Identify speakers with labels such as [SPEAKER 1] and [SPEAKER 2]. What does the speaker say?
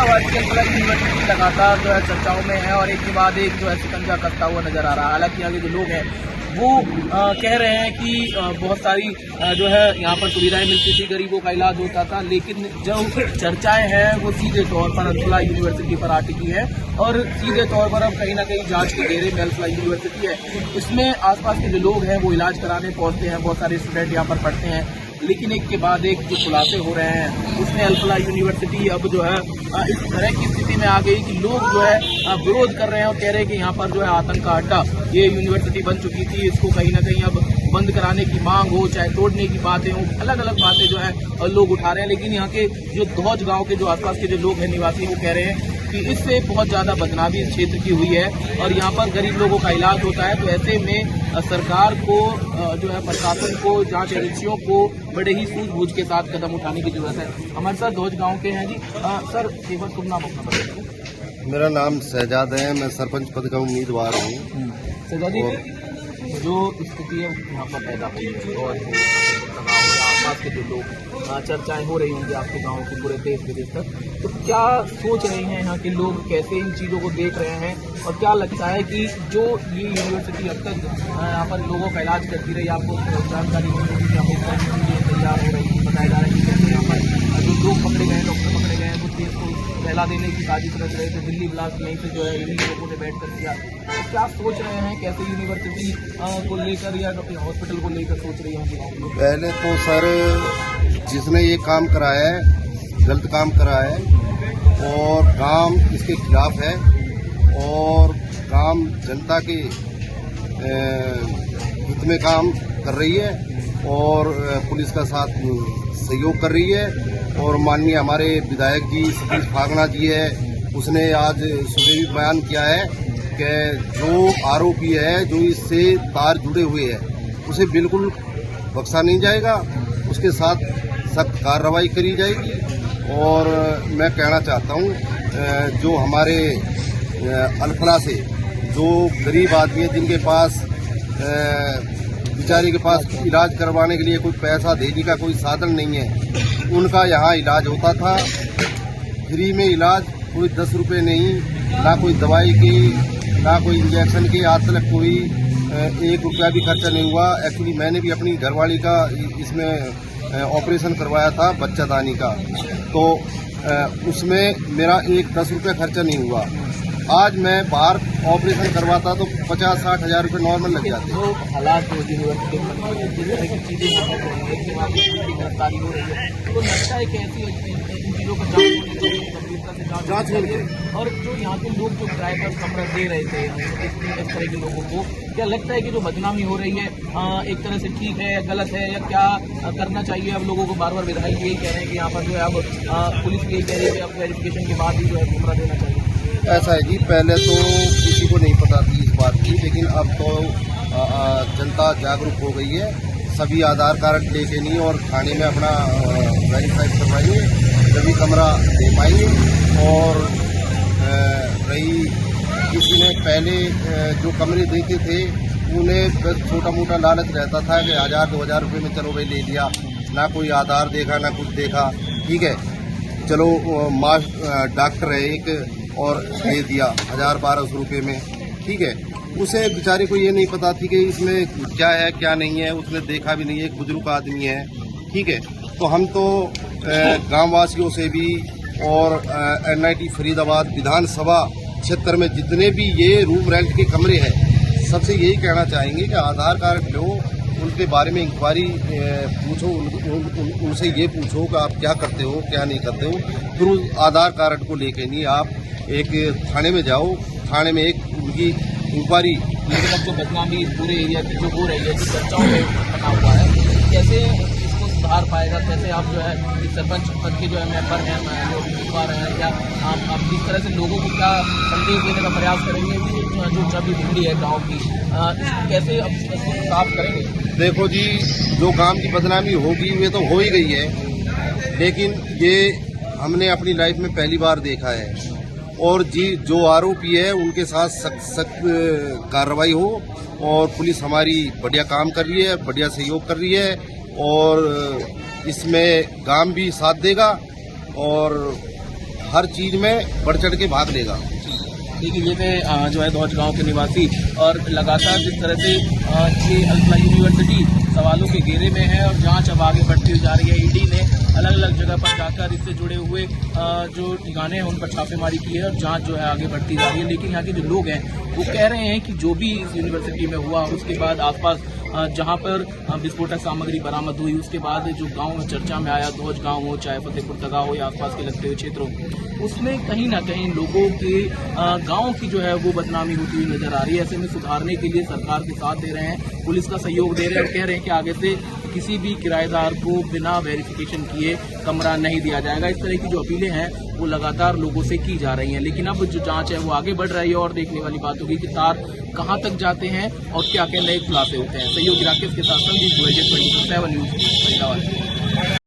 [SPEAKER 1] Virtual university लगातार जो है चर्चाओं में है और एक के बाद एक जो है शिकंजा कसता हुआ नजर आ रहा है। हालांकि आगे जो लोग हैं वो कह रहे हैं कि बहुत सारी जो है यहाँ पर सुविधाएं मिलती थी, गरीबों का इलाज होता था, लेकिन जो चर्चाएं हैं वो सीधे तौर पर अल्फला यूनिवर्सिटी पर आ टिकी है और सीधे तौर पर अब कहीं ना कहीं जांच के घेरे में अल्फला यूनिवर्सिटी है। इसमें आसपास के जो लोग हैं वो इलाज कराने पहुंचते हैं, बहुत सारे स्टूडेंट यहाँ पर पढ़ते हैं, लेकिन एक के बाद एक जो खुलासे हो रहे हैं उसमें अल्फला यूनिवर्सिटी अब जो है इस तरह की स्थिति में आ गई कि लोग जो है विरोध कर रहे हैं और कह रहे हैं कि यहाँ पर जो है आतंक का अड्डा ये यूनिवर्सिटी बन चुकी थी, इसको कहीं ना कहीं अब बंद कराने की मांग हो, चाहे तोड़ने की बातें हो, अलग अलग बातें जो है लोग उठा रहे हैं। लेकिन यहाँ के जो धौज गाँव के जो आसपास के जो लोग हैं निवासी, वो कह रहे हैं कि इससे बहुत ज़्यादा बदनामी इस क्षेत्र की हुई है और यहाँ पर गरीब लोगों का इलाज होता है। तो ऐसे में सरकार को जो है प्रशासन को, जांच एजेंसियों को बड़े ही सूझबूझ के साथ कदम उठाने की जरूरत है। हमारे साथ धौज गांव के हैं जी। सर एक बार तुम नाम अपना बताइए।
[SPEAKER 2] मेरा नाम शहजाद है, मैं सरपंच पद का उम्मीदवार हूँ।
[SPEAKER 1] शहजाद जी, जो स्थिति है यहाँ पर पैदा हुई है और आसपास के जो लोग चर्चाएं हो रही होंगी आपके गांव की पूरे देश विदेश तक, तो क्या सोच रहे हैं यहाँ के लोग, कैसे इन चीज़ों को देख रहे हैं और क्या लगता है कि जो ये यूनिवर्सिटी अब तक यहाँ पर लोगों का इलाज करती रही, आपको जानकारी तैयार हो रही है, बताया जा रहा है कि कैसे यहाँ पर जो लोग पकड़े गए, डॉक्टर पकड़े गए, कुछ देश को फैला देने की साजिश रच रहे थे, दिल्ली ब्लास्ट यहीं से जो है इन्हीं लोगों ने बैठ कर किया। तो क्या सोच रहे हैं, कैसे यूनिवर्सिटी को लेकर या हॉस्पिटल को लेकर सोच रही होंगी?
[SPEAKER 2] पहले तो सर जिसने ये काम कराया है गलत काम कराया है और काम इसके खिलाफ है और काम जनता के हित में काम कर रही है और पुलिस का साथ सहयोग कर रही है। और माननीय हमारे विधायक जी सतीश फागना जी है, उसने आज सुबह भी बयान किया है कि जो आरोपी है, जो इससे तार जुड़े हुए हैं, उसे बिल्कुल बख्शा नहीं जाएगा, उसके साथ सख्त कार्रवाई करी जाएगी। और मैं कहना चाहता हूँ जो हमारे अल्फला से जो गरीब आदमी है, जिनके पास बेचारे के पास इलाज करवाने के लिए कोई पैसा देने का कोई साधन नहीं है, उनका यहाँ इलाज होता था फ्री में इलाज, कोई 10 रुपये नहीं, ना कोई दवाई की, ना कोई इंजेक्शन की, आज तक कोई 1 रुपया भी खर्चा नहीं हुआ। एक्चुअली मैंने भी अपनी घरवाली का इसमें ऑपरेशन करवाया था बच्चादानी का, तो उसमें मेरा 10 रुपये खर्चा नहीं हुआ। आज मैं बाहर ऑपरेशन करवाता तो 50-60 हज़ार रुपये नॉर्मल लग जाते।
[SPEAKER 1] तो हालात जो यूनिवर्सिटी में जिस तरह की चीज़ें गिरफ्तारी हो रही है, तो लगता है कि ऐसी इन चीज़ों को जांच होनी चाहिए। और जो यहाँ के लोग जो किराए पर कमरा दे रहे थे इस तरह के लोगों को, क्या लगता है कि जो बदनामी हो रही है एक तरह से ठीक है या गलत है, या क्या करना चाहिए? अब लोगों को बार बार विधायक यही कह रहे हैं कि यहाँ पर जो है अब पुलिस यही कह रही है कि अब वेरिफिकेशन के बाद ही जो है कमरा देना चाहिए।
[SPEAKER 2] ऐसा है जी, पहले तो किसी को नहीं पता थी इस बात की, लेकिन अब तो जनता जागरूक हो गई है। सभी आधार कार्ड लेके नहीं और थाने में अपना वेरीफाई करवाएंगे, तभी कमरा दे पाएंगे। और रही किसी ने पहले जो कमरे देते थे, उन्हें बस छोटा मोटा लालच रहता था कि 1000-2000 रुपये में चलो भाई ले लिया, ना कोई आधार देखा ना कुछ देखा, ठीक है चलो डॉक्टर है एक और दे दिया 1000-1200 रुपये में, ठीक है। उसे बेचारे को ये नहीं पता थी कि इसमें क्या है क्या नहीं है, उसने देखा भी नहीं है, एक बुजुर्ग आदमी है, ठीक है। तो हम तो गाँव वासियों से भी और NIT फरीदाबाद विधानसभा क्षेत्र में जितने भी ये रूम रेंट के कमरे हैं, सबसे यही कहना चाहेंगे कि आधार कार्ड लो, उनके बारे में इंक्वायरी पूछो, उनसे ये पूछो कि आप क्या करते हो क्या नहीं करते हो। फिर उस आधार कार्ड को लेके नहीं आप एक थाने में जाओ, थाने में एक उनकी इंक्वायरी।
[SPEAKER 1] लेकिन अब जो बदनामी पूरे एरिया की जो हो रही है, जो चर्चाओं में बना हुआ है, कैसे इसको सुधार पाएगा? कैसे आप जो है सरपंच पद के जो है मेंबर हैं, जो उम्मीदवार हैं, या आप किस तरह से लोगों को क्या संदेश देने का प्रयास करेंगे जो छवि बिगड़ी है गाँव की, कैसे अब इसको साफ करेंगे?
[SPEAKER 2] देखो जी, जो काम की बदनामी होगी वे तो हो ही गई है, लेकिन ये हमने अपनी लाइफ में पहली बार देखा है। और जी जो आरोपी है उनके साथ सख्त कार्रवाई हो, और पुलिस हमारी बढ़िया काम कर रही है, बढ़िया सहयोग कर रही है, और इसमें गांव भी साथ देगा और हर चीज में बढ़ चढ़ के भाग लेगा।
[SPEAKER 1] देखिए ये थे जो है दौज गांव के निवासी, और लगातार जिस तरह से ये अल्फा यूनिवर्सिटी सवालों के घेरे में है और जांच अब आगे बढ़ती जा रही है। ईडी ने अलग अलग जगह पर जाकर इससे जुड़े हुए जो ठिकाने हैं उन पर छापेमारी की है और जांच जो है आगे बढ़ती जा रही है। लेकिन यहाँ के जो लोग हैं वो कह रहे हैं कि जो भी इस यूनिवर्सिटी में हुआ और उसके बाद आसपास जहां पर विस्फोटक सामग्री बरामद हुई, उसके बाद जो गांव में चर्चा में आया, दौज गांव हो चाहे फतेहपुर तगा हो या आसपास के लगते हुए क्षेत्रों, उसमें कहीं ना कहीं लोगों के गांव की जो है वो बदनामी होती हुई नजर आ रही है। ऐसे में सुधारने के लिए सरकार के साथ दे रहे हैं, पुलिस का सहयोग दे रहे हैं और कह रहे हैं कि आगे से किसी भी किराएदार को बिना वेरिफिकेशन किए कमरा नहीं दिया जाएगा। इस तरह की जो अपीलें हैं वो लगातार लोगों से की जा रही हैं। लेकिन अब जो जांच है वो आगे बढ़ रही है और देखने वाली बात होगी कि तार कहां तक जाते हैं और क्या क्या नए खुलासे होते हैं। सहयोगी राकेश के साथ संदीप 24/7 न्यूज फरीदाबाद।